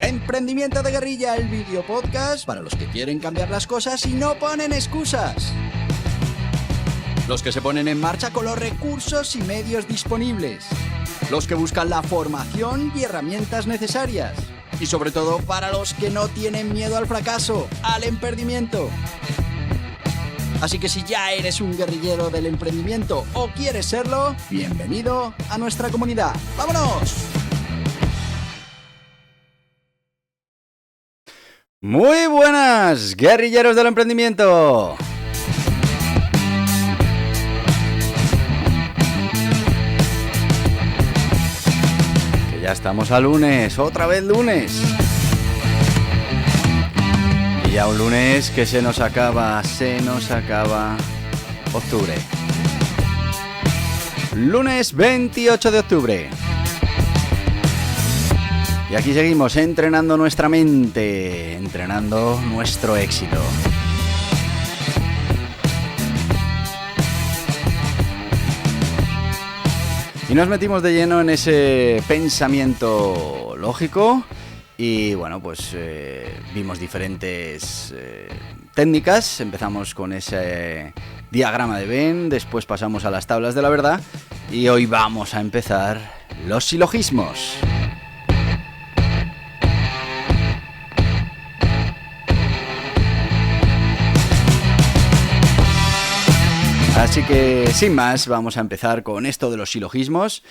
Emprendimiento de Guerrilla, el video podcast para los que quieren cambiar las cosas y no ponen excusas. Los que se ponen en marcha con los recursos y medios disponibles. Los que buscan la formación y herramientas necesarias. Y sobre todo para los que no tienen miedo al fracaso, al emprendimiento. Así que si ya eres un guerrillero del emprendimiento o quieres serlo, bienvenido a nuestra comunidad. ¡Vámonos! Muy buenas, guerrilleros del emprendimiento. Que ya estamos a lunes, otra vez lunes. Y ya un lunes que se nos acaba octubre. Lunes 28 de octubre. Y aquí seguimos entrenando nuestra mente, entrenando nuestro éxito. Y nos metimos de lleno en ese pensamiento lógico y bueno, pues vimos diferentes técnicas. Empezamos con ese diagrama de Venn, después pasamos a las tablas de la verdad y hoy vamos a empezar los silogismos. Así que, sin más, vamos a empezar con esto de los silogismos,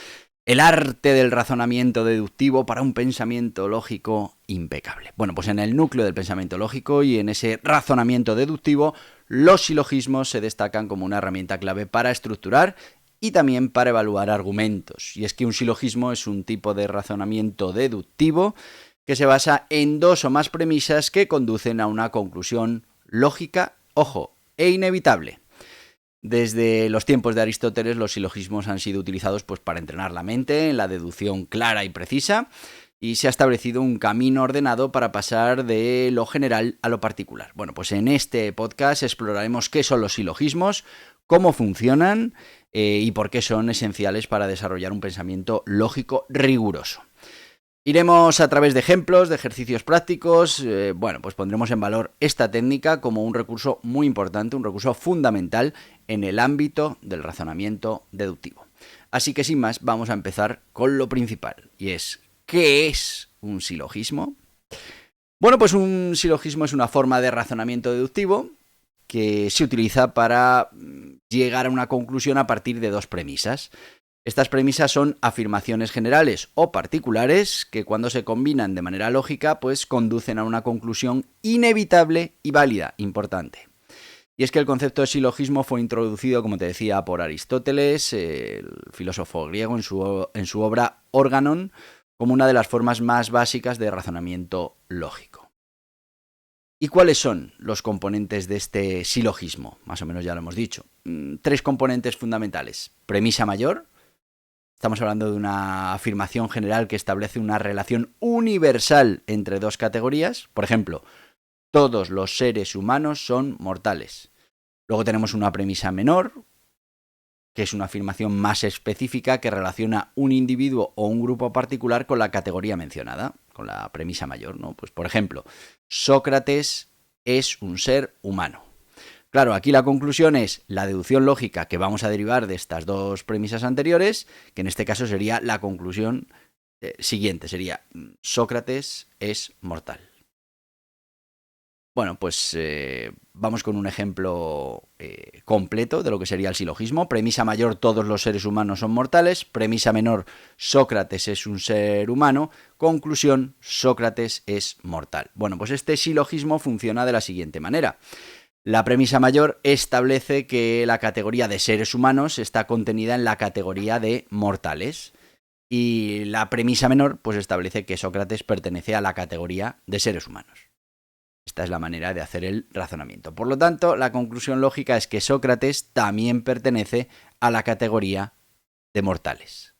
el arte del razonamiento deductivo para un pensamiento lógico impecable. Bueno, pues en el núcleo del pensamiento lógico y en ese razonamiento deductivo, los silogismos se destacan como una herramienta clave para estructurar y también para evaluar argumentos. Y es que un silogismo es un tipo de razonamiento deductivo que se basa en dos o más premisas que conducen a una conclusión lógica, ojo, e inevitable. Desde los tiempos de Aristóteles, los silogismos han sido utilizados pues, para entrenar la mente en la deducción clara y precisa, y se ha establecido un camino ordenado para pasar de lo general a lo particular. Bueno, pues en este podcast exploraremos qué son los silogismos, cómo funcionan y por qué son esenciales para desarrollar un pensamiento lógico riguroso. Iremos a través de ejemplos, de ejercicios prácticos, pues pondremos en valor esta técnica como un recurso muy importante, un recurso fundamental en el ámbito del razonamiento deductivo. Así que sin más, vamos a empezar con lo principal, y es, ¿qué es un silogismo? Bueno, pues un silogismo es una forma de razonamiento deductivo que se utiliza para llegar a una conclusión a partir de dos premisas. Estas premisas son afirmaciones generales o particulares que cuando se combinan de manera lógica, pues conducen a una conclusión inevitable y válida, importante. Y es que el concepto de silogismo fue introducido, como te decía, por Aristóteles, el filósofo griego, en su obra Organon, como una de las formas más básicas de razonamiento lógico. ¿Y cuáles son los componentes de este silogismo? Más o menos ya lo hemos dicho. Tres componentes fundamentales. Premisa mayor. Estamos hablando de una afirmación general que establece una relación universal entre dos categorías. Por ejemplo, todos los seres humanos son mortales. Luego tenemos una premisa menor, que es una afirmación más específica que relaciona un individuo o un grupo particular con la categoría mencionada, con la premisa mayor, ¿no? Pues, por ejemplo, Sócrates es un ser humano. Claro, aquí la conclusión es la deducción lógica que vamos a derivar de estas dos premisas anteriores, que en este caso sería la conclusión siguiente, sería Sócrates es mortal. Bueno, pues vamos con un ejemplo completo de lo que sería el silogismo. Premisa mayor, todos los seres humanos son mortales. Premisa menor, Sócrates es un ser humano. Conclusión, Sócrates es mortal. Bueno, pues este silogismo funciona de la siguiente manera. La premisa mayor establece que la categoría de seres humanos está contenida en la categoría de mortales. Y la premisa menor pues establece que Sócrates pertenece a la categoría de seres humanos. Esta es la manera de hacer el razonamiento. Por lo tanto, la conclusión lógica es que Sócrates también pertenece a la categoría de mortales.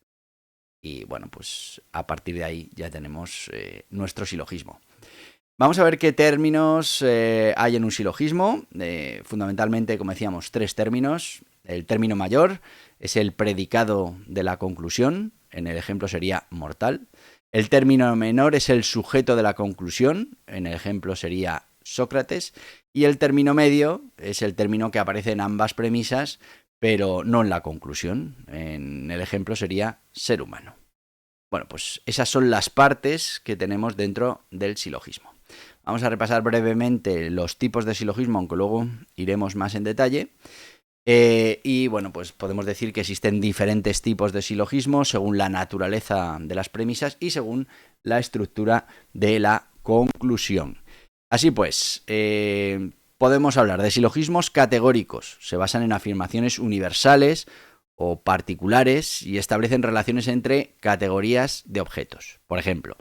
Y bueno, pues a partir de ahí ya tenemos nuestro silogismo. Vamos a ver qué términos hay en un silogismo. Fundamentalmente, como decíamos, tres términos. El término mayor es el predicado de la conclusión. En el ejemplo sería mortal. El término menor es el sujeto de la conclusión, en el ejemplo sería Sócrates, y el término medio es el término que aparece en ambas premisas, pero no en la conclusión. En el ejemplo sería ser humano. Bueno, pues esas son las partes que tenemos dentro del silogismo. Vamos a repasar brevemente los tipos de silogismo, aunque luego iremos más en detalle. Y bueno, pues podemos decir que existen diferentes tipos de silogismo según la naturaleza de las premisas y según la estructura de la conclusión. Así pues, podemos hablar de silogismos categóricos. Se basan en afirmaciones universales o particulares y establecen relaciones entre categorías de objetos. Por ejemplo,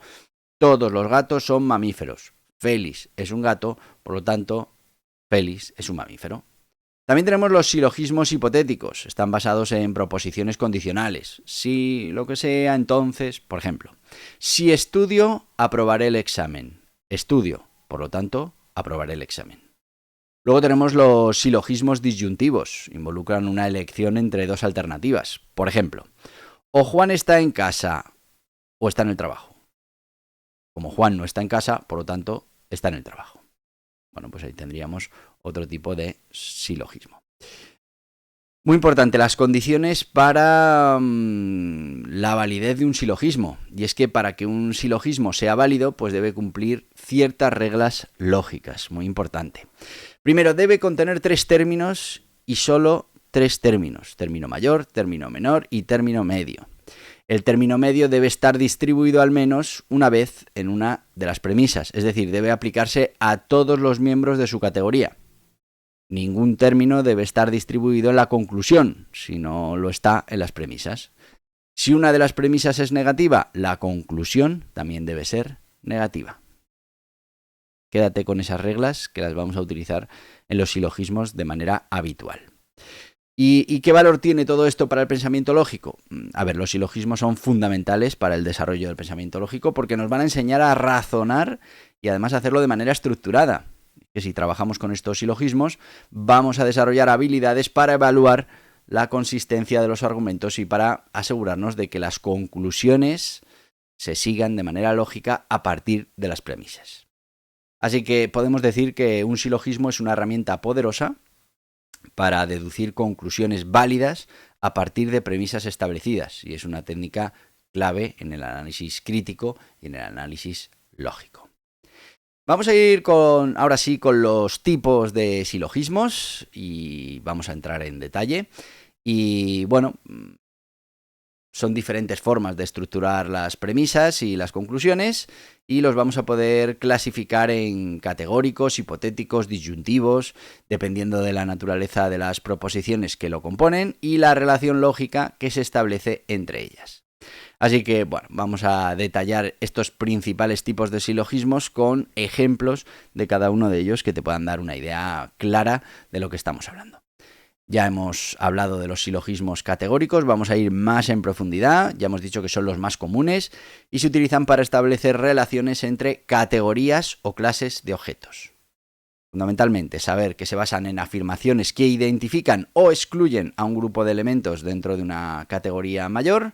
todos los gatos son mamíferos. Félix es un gato, por lo tanto, Félix es un mamífero. También tenemos los silogismos hipotéticos. Están basados en proposiciones condicionales. Si lo que sea, entonces, por ejemplo, si estudio, aprobaré el examen. Estudio, por lo tanto, aprobaré el examen. Luego tenemos los silogismos disyuntivos. Involucran una elección entre dos alternativas. Por ejemplo, o Juan está en casa o está en el trabajo. Como Juan no está en casa, por lo tanto, está en el trabajo. Bueno, pues ahí tendríamos otro tipo de silogismo. Muy importante, las condiciones para la validez de un silogismo. Y es que para que un silogismo sea válido, pues debe cumplir ciertas reglas lógicas. Muy importante. Primero, debe contener 3 términos y solo 3 términos. Término mayor, término menor y término medio. El término medio debe estar distribuido al menos una vez en una de las premisas, es decir, debe aplicarse a todos los miembros de su categoría. Ningún término debe estar distribuido en la conclusión, si no lo está en las premisas. Si una de las premisas es negativa, la conclusión también debe ser negativa. Quédate con esas reglas que las vamos a utilizar en los silogismos de manera habitual. ¿Y qué valor tiene todo esto para el pensamiento lógico? A ver, los silogismos son fundamentales para el desarrollo del pensamiento lógico porque nos van a enseñar a razonar y además a hacerlo de manera estructurada. Que si trabajamos con estos silogismos, vamos a desarrollar habilidades para evaluar la consistencia de los argumentos y para asegurarnos de que las conclusiones se sigan de manera lógica a partir de las premisas. Así que podemos decir que un silogismo es una herramienta poderosa para deducir conclusiones válidas a partir de premisas establecidas y es una técnica clave en el análisis crítico y en el análisis lógico. Vamos a ir ahora sí con los tipos de silogismos y vamos a entrar en detalle. Y bueno, son diferentes formas de estructurar las premisas y las conclusiones y los vamos a poder clasificar en categóricos, hipotéticos, disyuntivos, dependiendo de la naturaleza de las proposiciones que lo componen y la relación lógica que se establece entre ellas. Así que, bueno, vamos a detallar estos principales tipos de silogismos con ejemplos de cada uno de ellos que te puedan dar una idea clara de lo que estamos hablando. Ya hemos hablado de los silogismos categóricos, vamos a ir más en profundidad, ya hemos dicho que son los más comunes y se utilizan para establecer relaciones entre categorías o clases de objetos. Fundamentalmente, saber que se basan en afirmaciones que identifican o excluyen a un grupo de elementos dentro de una categoría mayor.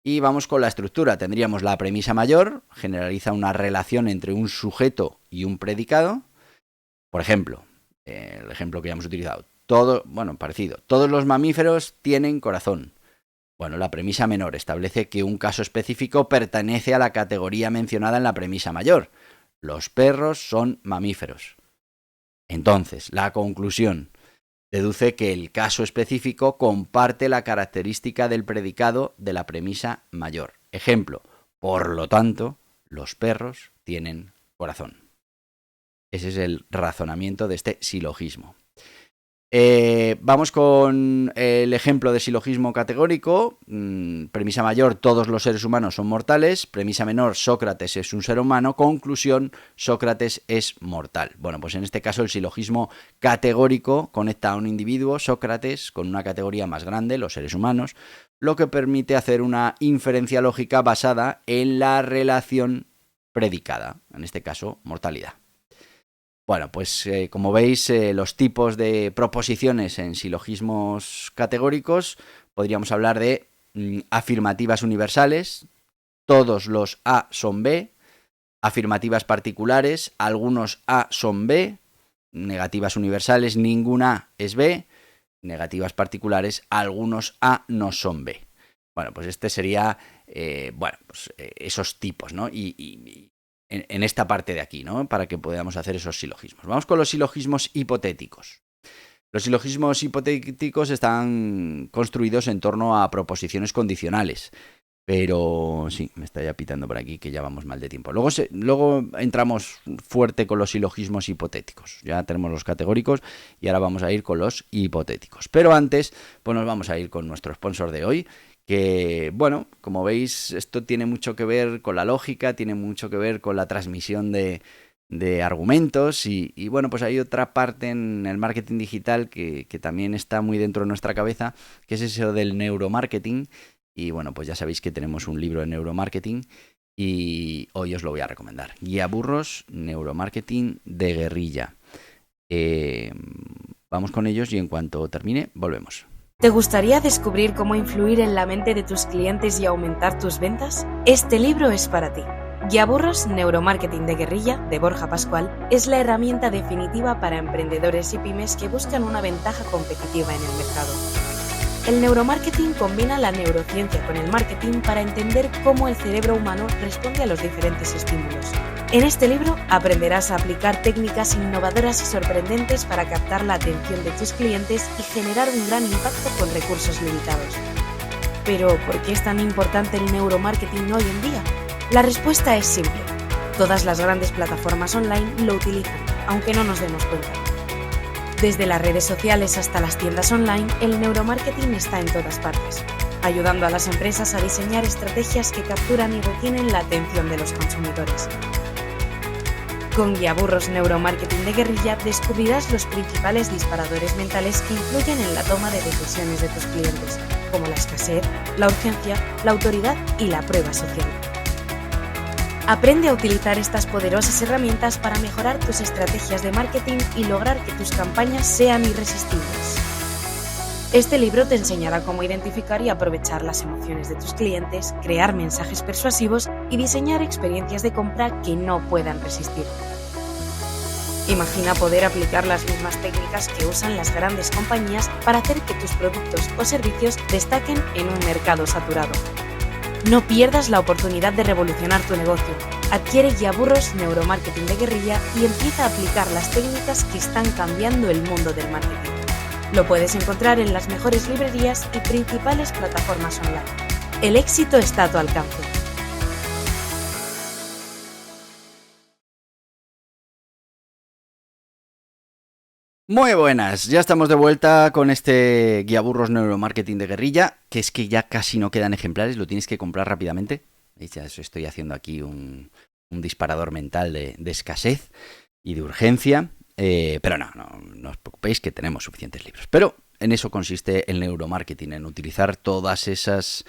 Y vamos con la estructura. Tendríamos la premisa mayor, generaliza una relación entre un sujeto y un predicado. Por ejemplo, el ejemplo que ya hemos utilizado. Parecido. Todos los mamíferos tienen corazón. Bueno, la premisa menor establece que un caso específico pertenece a la categoría mencionada en la premisa mayor. Los perros son mamíferos. Entonces, la conclusión deduce que el caso específico comparte la característica del predicado de la premisa mayor. Ejemplo, por lo tanto, los perros tienen corazón. Ese es el razonamiento de este silogismo. Vamos con el ejemplo de silogismo categórico. Premisa mayor, todos los seres humanos son mortales. Premisa menor, Sócrates es un ser humano. Conclusión, Sócrates es mortal. Bueno, pues en este caso el silogismo categórico conecta a un individuo, Sócrates, con una categoría más grande, los seres humanos, lo que permite hacer una inferencia lógica basada en la relación predicada, en este caso, mortalidad. Bueno, pues como veis, los tipos de proposiciones en silogismos categóricos podríamos hablar de afirmativas universales, todos los A son B, afirmativas particulares, algunos A son B, negativas universales, ninguna A es B, negativas particulares, algunos A no son B. Bueno, pues este sería, esos tipos, ¿no? Y en esta parte de aquí, ¿no? Para que podamos hacer esos silogismos. Vamos con los silogismos hipotéticos. Los silogismos hipotéticos están construidos en torno a proposiciones condicionales. Pero sí, me está ya pitando por aquí que ya vamos mal de tiempo. Luego entramos fuerte con los silogismos hipotéticos. Ya tenemos los categóricos y ahora vamos a ir con los hipotéticos. Pero antes, pues nos vamos a ir con nuestro sponsor de hoy, que, bueno, como veis, esto tiene mucho que ver con la lógica, tiene mucho que ver con la transmisión de argumentos y bueno, pues hay otra parte en el marketing digital que también está muy dentro de nuestra cabeza, que es eso del neuromarketing. Y bueno, pues ya sabéis que tenemos un libro de neuromarketing y hoy os lo voy a recomendar. Guía Burros, Neuromarketing de Guerrilla. Vamos con ellos y en cuanto termine, volvemos. ¿Te gustaría descubrir cómo influir en la mente de tus clientes y aumentar tus ventas? Este libro es para ti. Guía Burros, Neuromarketing de Guerrilla, de Borja Pascual, es la herramienta definitiva para emprendedores y pymes que buscan una ventaja competitiva en el mercado. El neuromarketing combina la neurociencia con el marketing para entender cómo el cerebro humano responde a los diferentes estímulos. En este libro aprenderás a aplicar técnicas innovadoras y sorprendentes para captar la atención de tus clientes y generar un gran impacto con recursos limitados. Pero, ¿por qué es tan importante el neuromarketing hoy en día? La respuesta es simple. Todas las grandes plataformas online lo utilizan, aunque no nos demos cuenta. Desde las redes sociales hasta las tiendas online, el neuromarketing está en todas partes, ayudando a las empresas a diseñar estrategias que capturan y retienen la atención de los consumidores. Con Guía Burros Neuromarketing de Guerrilla descubrirás los principales disparadores mentales que influyen en la toma de decisiones de tus clientes, como la escasez, la urgencia, la autoridad y la prueba social. Aprende a utilizar estas poderosas herramientas para mejorar tus estrategias de marketing y lograr que tus campañas sean irresistibles. Este libro te enseñará cómo identificar y aprovechar las emociones de tus clientes, crear mensajes persuasivos y diseñar experiencias de compra que no puedan resistir. Imagina poder aplicar las mismas técnicas que usan las grandes compañías para hacer que tus productos o servicios destaquen en un mercado saturado. No pierdas la oportunidad de revolucionar tu negocio. Adquiere Guía Burros Neuromarketing de Guerrilla y empieza a aplicar las técnicas que están cambiando el mundo del marketing. Lo puedes encontrar en las mejores librerías y principales plataformas online. El éxito está a tu alcance. Muy buenas, ya estamos de vuelta con este Guía Burros Neuromarketing de Guerrilla, que es que ya casi no quedan ejemplares, lo tienes que comprar rápidamente. Ya estoy haciendo aquí un disparador mental de escasez y de urgencia, pero no os preocupéis que tenemos suficientes libros. Pero en eso consiste el neuromarketing, en utilizar todas esas...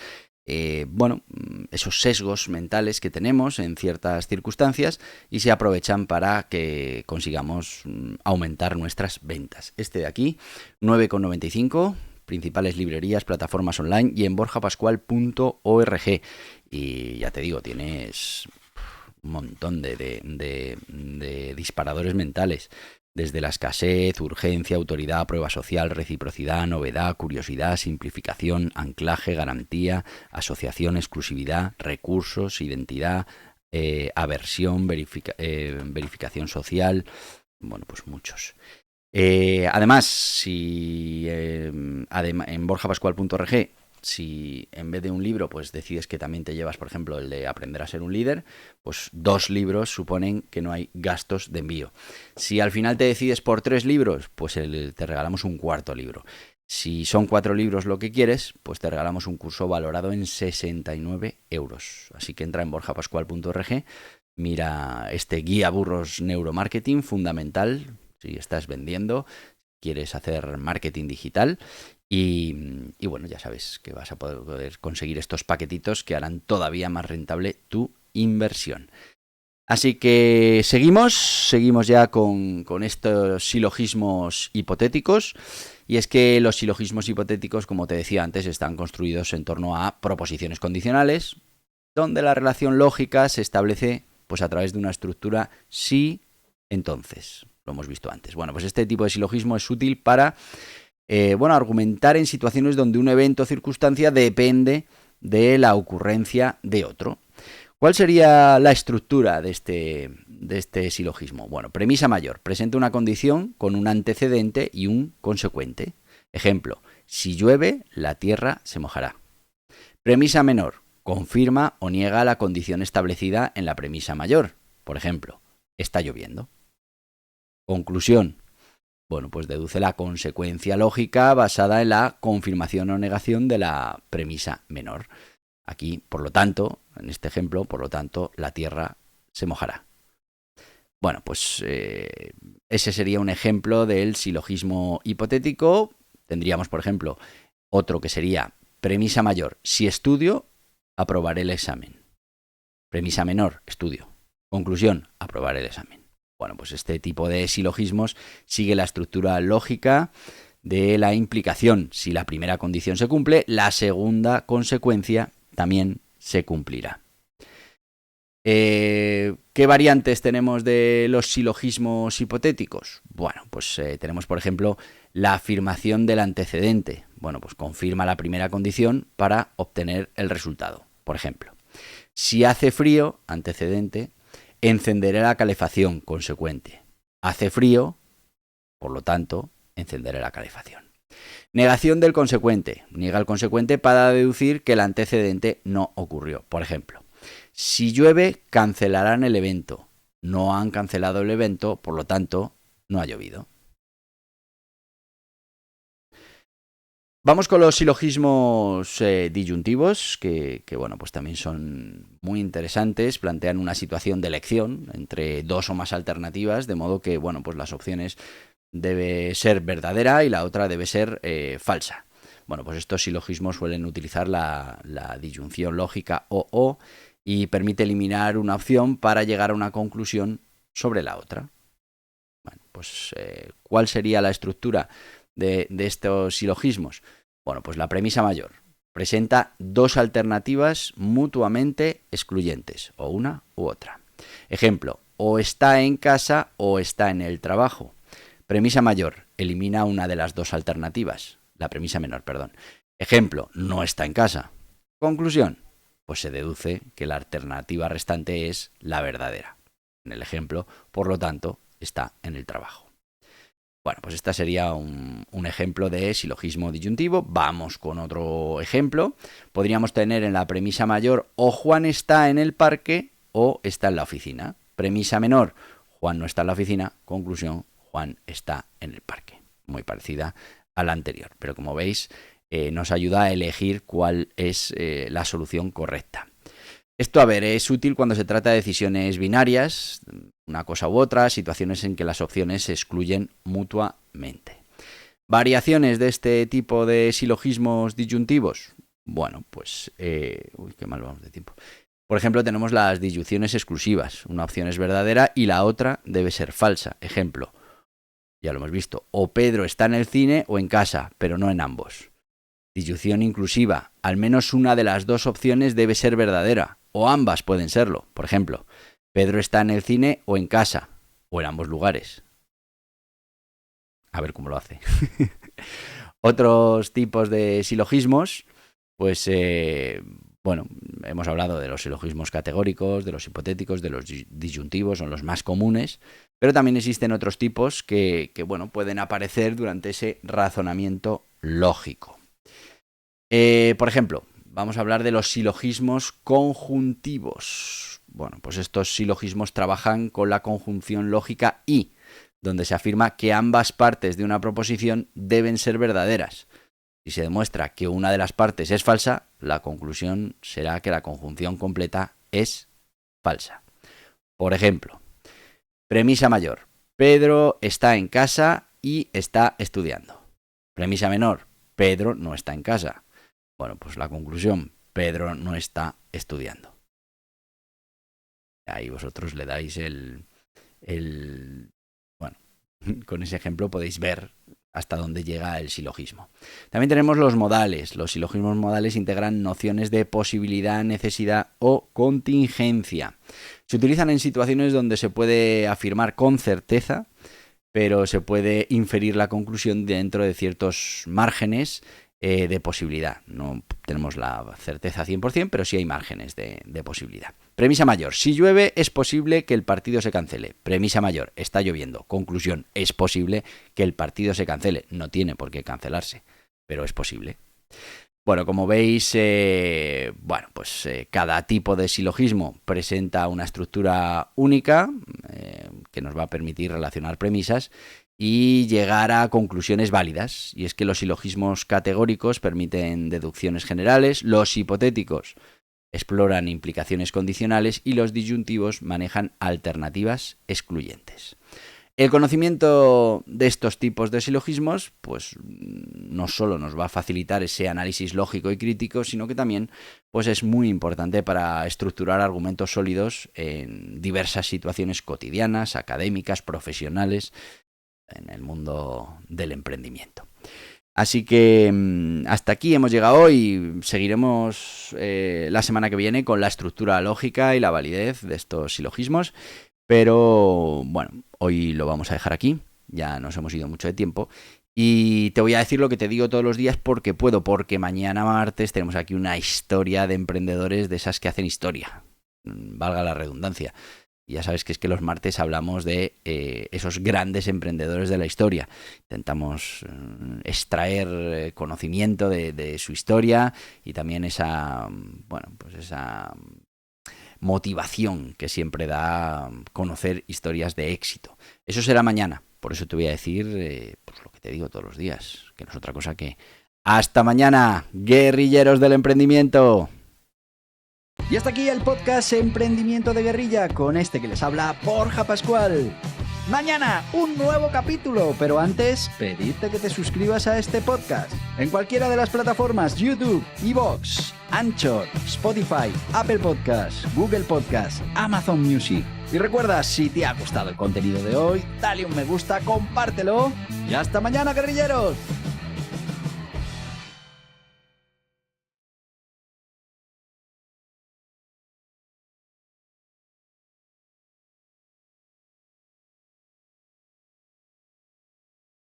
esos sesgos mentales que tenemos en ciertas circunstancias y se aprovechan para que consigamos aumentar nuestras ventas. Este de aquí, 9,95, principales librerías, plataformas online y en borjapascual.org. Y ya te digo, tienes un montón de disparadores mentales. Desde la escasez, urgencia, autoridad, prueba social, reciprocidad, novedad, curiosidad, simplificación, anclaje, garantía, asociación, exclusividad, recursos, identidad, aversión, verificación social, bueno, pues muchos. Además, si en borjapascual.org, si en vez de un libro pues decides que también te llevas, por ejemplo, el de Aprender a ser un líder, pues 2 libros suponen que no hay gastos de envío. Si al final te decides por 3 libros, pues te regalamos un 4º libro. Si son 4 libros lo que quieres, pues te regalamos un curso valorado en 69 euros. Así que entra en borjapascual.org, mira este Guía Burros Neuromarketing fundamental si estás vendiendo, quieres hacer marketing digital. Y bueno, ya sabes que vas a poder conseguir estos paquetitos que harán todavía más rentable tu inversión. Así que seguimos ya con estos silogismos hipotéticos. Y es que los silogismos hipotéticos, como te decía antes, están construidos en torno a proposiciones condicionales, donde la relación lógica se establece pues a través de una estructura sí, entonces. Lo hemos visto antes. Bueno, pues este tipo de silogismo es útil para argumentar en situaciones donde un evento o circunstancia depende de la ocurrencia de otro. ¿Cuál sería la estructura de este silogismo? Bueno, premisa mayor. Presenta una condición con un antecedente y un consecuente. Ejemplo, si llueve, la tierra se mojará. Premisa menor. Confirma o niega la condición establecida en la premisa mayor. Por ejemplo, está lloviendo. Conclusión. Bueno, pues deduce la consecuencia lógica basada en la confirmación o negación de la premisa menor. Aquí, por lo tanto, en este ejemplo, por lo tanto, la tierra se mojará. Bueno, pues ese sería un ejemplo del silogismo hipotético. Tendríamos, por ejemplo, otro que sería premisa mayor. Si estudio, aprobaré el examen. Premisa menor, estudio. Conclusión, aprobaré el examen. Bueno, pues este tipo de silogismos sigue la estructura lógica de la implicación. Si la primera condición se cumple, la segunda consecuencia también se cumplirá. ¿Qué variantes tenemos de los silogismos hipotéticos? Bueno, pues tenemos, por ejemplo, la afirmación del antecedente. Bueno, pues confirma la primera condición para obtener el resultado. Por ejemplo, si hace frío, antecedente, encenderé la calefacción, consecuente. Hace frío, por lo tanto, encenderé la calefacción. Negación del consecuente. Niega el consecuente para deducir que el antecedente no ocurrió. Por ejemplo, si llueve, cancelarán el evento. No han cancelado el evento, por lo tanto, no ha llovido. Vamos con los silogismos disyuntivos, que bueno, pues también son muy interesantes. Plantean una situación de elección entre dos o más alternativas, de modo que, bueno, pues las opciones debe ser verdadera y la otra debe ser falsa. Bueno, pues estos silogismos suelen utilizar la disyunción lógica o y permite eliminar una opción para llegar a una conclusión sobre la otra. Bueno, pues ¿cuál sería la estructura de estos silogismos? Bueno, pues la premisa mayor presenta dos alternativas mutuamente excluyentes, o una u otra. Ejemplo, o está en casa o está en el trabajo. Premisa mayor, elimina una de las dos alternativas. La premisa menor, perdón. Ejemplo, no está en casa. Conclusión, pues se deduce que la alternativa restante es la verdadera. En el ejemplo, por lo tanto, está en el trabajo. Bueno, pues este sería un ejemplo de silogismo disyuntivo. Vamos con otro ejemplo. Podríamos tener en la premisa mayor o Juan está en el parque o está en la oficina. Premisa menor, Juan no está en la oficina. Conclusión, Juan está en el parque. Muy parecida a la anterior, pero como veis nos ayuda a elegir cuál es la solución correcta. Esto, a ver, es útil cuando se trata de decisiones binarias, una cosa u otra, situaciones en que las opciones se excluyen mutuamente. ¿Variaciones de este tipo de silogismos disyuntivos? Bueno, pues... uy, qué mal vamos de tiempo. Por ejemplo, tenemos las disyunciones exclusivas. Una opción es verdadera y la otra debe ser falsa. Ejemplo, ya lo hemos visto, o Pedro está en el cine o en casa, pero no en ambos. Disyunción inclusiva. Al menos una de las dos opciones debe ser verdadera, o ambas pueden serlo. Por ejemplo, Pedro está en el cine o en casa, o en ambos lugares. A ver cómo lo hace. Otros tipos de silogismos, pues, bueno, hemos hablado de los silogismos categóricos, de los hipotéticos, de los disyuntivos, son los más comunes, pero también existen otros tipos que bueno, pueden aparecer durante ese razonamiento lógico. Por ejemplo, vamos a hablar de los silogismos conjuntivos. Bueno, pues estos silogismos trabajan con la conjunción lógica y, donde se afirma que ambas partes de una proposición deben ser verdaderas. Si se demuestra que una de las partes es falsa, la conclusión será que la conjunción completa es falsa. Por ejemplo, premisa mayor. Pedro está en casa y está estudiando. Premisa menor. Pedro no está en casa. Bueno, pues la conclusión, Pedro no está estudiando. Ahí vosotros le dais bueno, con ese ejemplo podéis ver hasta donde llega el silogismo. También tenemos los modales. Los silogismos modales integran nociones de posibilidad, necesidad o contingencia. Se utilizan en situaciones donde se puede afirmar con certeza, pero se puede inferir la conclusión dentro de ciertos márgenes de posibilidad. No tenemos la certeza 100%, pero sí hay márgenes de posibilidad. Premisa mayor. Si llueve, es posible que el partido se cancele. Premisa mayor. Está lloviendo. Conclusión. Es posible que el partido se cancele. No tiene por qué cancelarse, pero es posible. Bueno, como veis, cada tipo de silogismo presenta una estructura única que nos va a permitir relacionar premisas y llegar a conclusiones válidas. Y es que los silogismos categóricos permiten deducciones generales, los hipotéticos exploran implicaciones condicionales y los disyuntivos manejan alternativas excluyentes. El conocimiento de estos tipos de silogismos, pues no solo nos va a facilitar ese análisis lógico y crítico, sino que también pues, es muy importante para estructurar argumentos sólidos en diversas situaciones cotidianas, académicas, profesionales, en el mundo del emprendimiento. Así que hasta aquí hemos llegado hoy. Seguiremos la semana que viene con la estructura lógica y la validez de estos silogismos. Pero bueno, hoy lo vamos a dejar aquí. Ya nos hemos ido mucho de tiempo. Y te voy a decir lo que te digo todos los días porque puedo. Porque mañana martes tenemos aquí una historia de emprendedores de esas que hacen historia. Valga la redundancia. Ya sabes que es que los martes hablamos de esos grandes emprendedores de la historia. Intentamos extraer conocimiento de su historia y también esa motivación que siempre da conocer historias de éxito. Eso será mañana. Por eso te voy a decir lo que te digo todos los días, que no es otra cosa que ¡hasta mañana, guerrilleros del emprendimiento! Y hasta aquí el podcast Emprendimiento de Guerrilla con este que les habla Borja Pascual. Mañana un nuevo capítulo, pero antes pedirte que te suscribas a este podcast en cualquiera de las plataformas YouTube, iVoox, Anchor, Spotify, Apple Podcasts, Google Podcasts, Amazon Music. Y recuerda, si te ha gustado el contenido de hoy, dale un me gusta, compártelo y hasta mañana, guerrilleros.